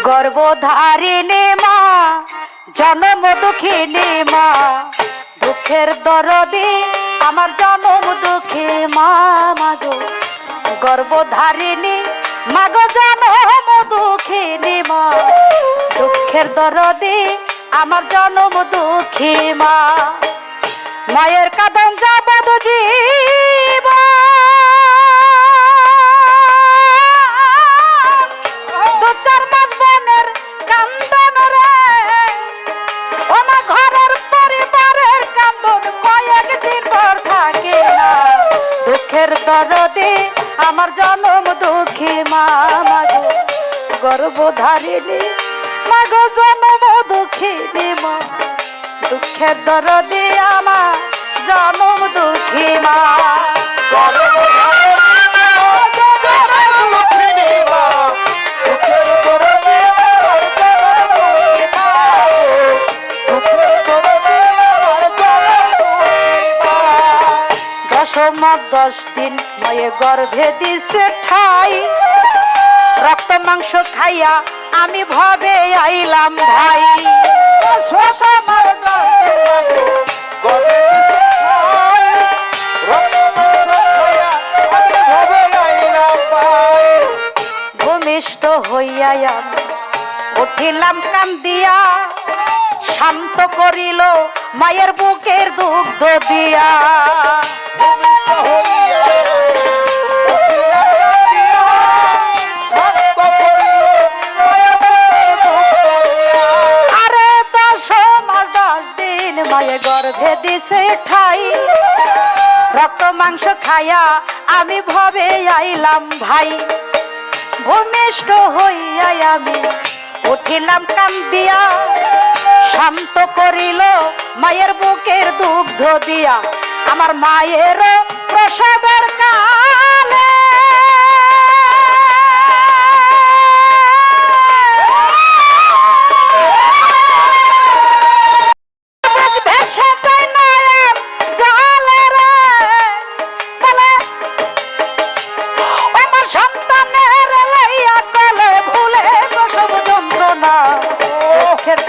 গর্ভধারিণী মা জনম দুঃখিনী মা দুঃখের দরদি আমার জনম দুঃখী মা মাগো গর্ভধারিণী মাগো জনম দুঃখিনী মা দুঃখের দরদি আমার জনম দুঃখী মা মায়ের কাঁদন যাবদ জীবন দরদে আমার জনম দুঃখী মা মাগো গর্ভধারিণী মাগো জনম দুঃখিনী মা দুঃখের দরদে আমার জনম দুঃখী মা দশমাস 10 দিন মায়ে গর্ভে দিছে ঠাই রক্ত মাংস খাইয়া আমি ভবে আইলাম ভাই ভূমিষ্ঠ হইয়া আমি উঠিলাম কান্দিয়া শান্ত করিল মায়ের বুকের দুগ্ধ দিয়া আরে 10 মাস 10 দিন মায়ের গর্ভে দিছে ঠাই রক্ত মাংস খাইয়া আমি ভবে আইলাম ভাই ভূমিষ্ঠ হইয়া আমি উঠিলাম কান্দিয়া শান্ত করিল মায়ের বুকের দুগ্ধ দিয়া আমার মায়ের প্রসবের কালে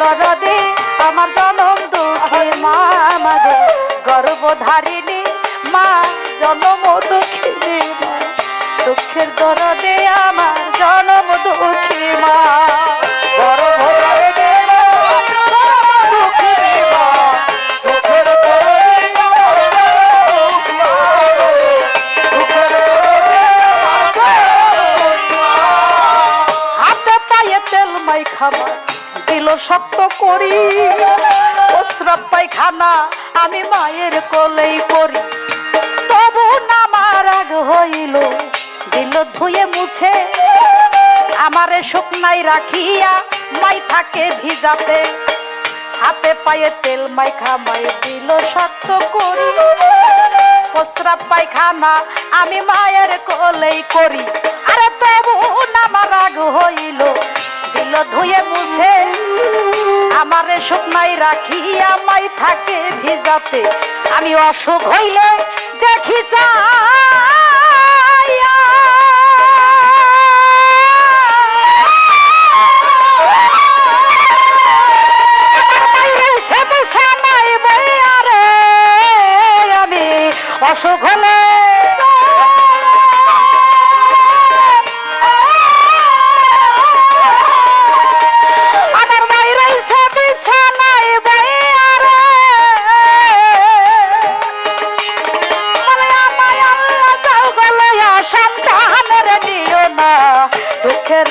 দরদে আমার জনম দুঃখী মা মাগো গর্ভধারিণী মা জনম দুঃখিনী মা দুঃখের দরদে আমার জনম দুঃখী মা হাতে পায়ে তেল মাই খাবার দিল শক্ত করি প্রস্রাব পায়খানা আমি মায়ের কোলেই করি তবু নামার আগ হইল দিল ধুয়ে মুছে আমারে শুকনাই রাখিয়া মাই থাকে ভিজাতে হাতে পায়ে তেল মাইখা মাই দিল শক্ত করি প্রস্রাব পায়খানা আমি মায়ের কোলেই করি আরে তবু নামার আগ হইল দিল ধুয়ে মুছে আমারে শুকনাই রাখিয়া মাই থাকে ভিজাতে আমি অসুখ হইলে দেখি যাইয়া আমি অসুখ হলে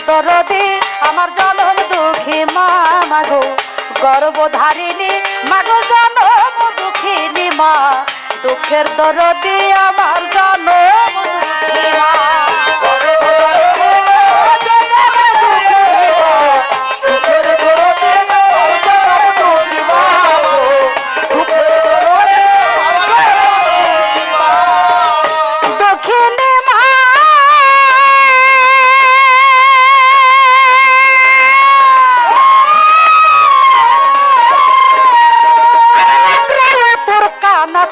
দরদে আমার জনম দুঃখী মা মাগো গর্ভধারিণী মাগো জনম দুঃখিনী মা দুঃখের দরদে আমার জনম দুঃখী মা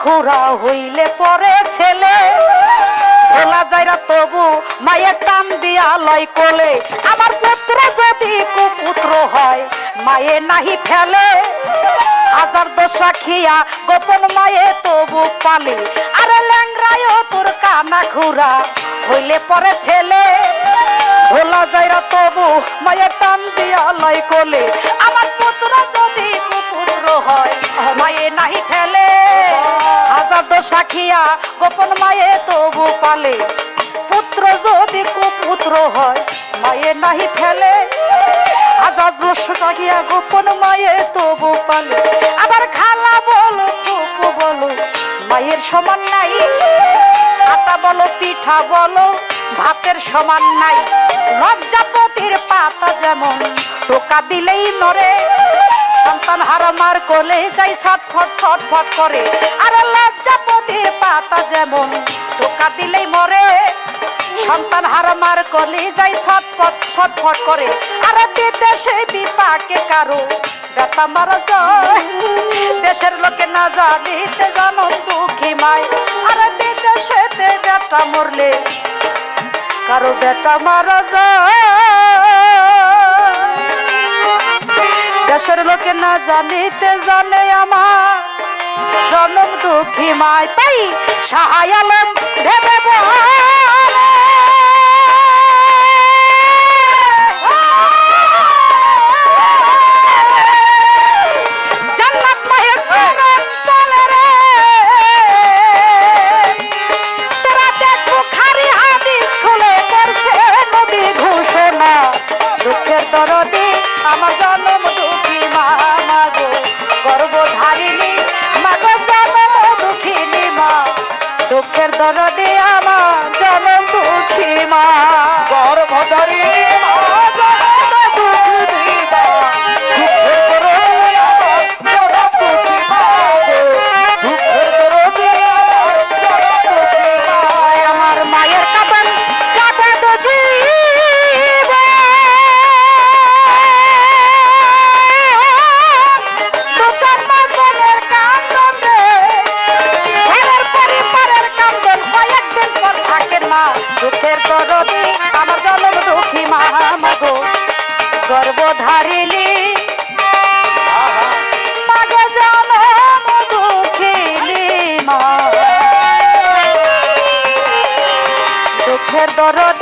খুড়া হইলে পরে ছেলে ভোলা যাইরা তবু মায়ের টান দিয়া লয় কোলে আমার পুত্র যদি মায়ে নাহি ফেলে হাজার দোষ রাখিয়া গোপন মায়ে তবু পালে আরে ল্যাংরায়ও তোর কানা ঘুরা হইলে পরে ছেলে ভোলা যাইরা তবু মায়ের টান দিয়া লয় কোলে আমার পুত্র যদি কুপুত্র হয় মায়ে নাহি ফেলে হাজার দোষ রাখিয়া গোপন মায়ে তবু পালে পুত্র যদি কুপুত্র হয় মায়ে নাহি ফেলে হাজার দোষ রাখিয়া গোপন মায়ে তবু পালে আবার খালা বলো ফুপু বলো মায়ের সমান নাই আটা বলো পিঠা বলো ভাতের সমান নাই লজ্জাপতির পাতা যেমন টোকা দিলেই নড়ে সন্তান হারামার কোলে যাই ছটফট ছটফট করে আর লজ্জাপতির পাতা যেমন টোকা দিলেই মরে সন্তান হারামার কোলে যাই ছটফট ছটফট করে আর বিদেশে বিপাকে কারো বেটা মারা যায় দেশের লোকে না জানিতে জনম দুঃখী মাই আর বিদেশেতে বেটা মরলে কারো বেটা মারা যায় দেশের লোকে না জানিতে জানে আমার জনম দুঃখী মাই তাই সাহায় আলম ভেবে দুঃখের দরদি আমার জনম দুঃখী মা মাগো গর্ভধারিণী মাগো জনম দুঃখিনী মা দুঃখের দরদি আমার জনম দুঃখী মা গর্ভধারিণী মা জনম দুঃখিনী মা দুঃখের দরদি আমার জনম দুঃখী মা দুঃখের দরদি আমার জনম দুঃখী মা আমার মায়ের কাপড় যাবে বুঝি দুঃখের দরদি আমার জনম দুঃখী মা মাগো গর্ভধারিণী মাগো জনম দুঃখিনী মা দুঃখের দরদি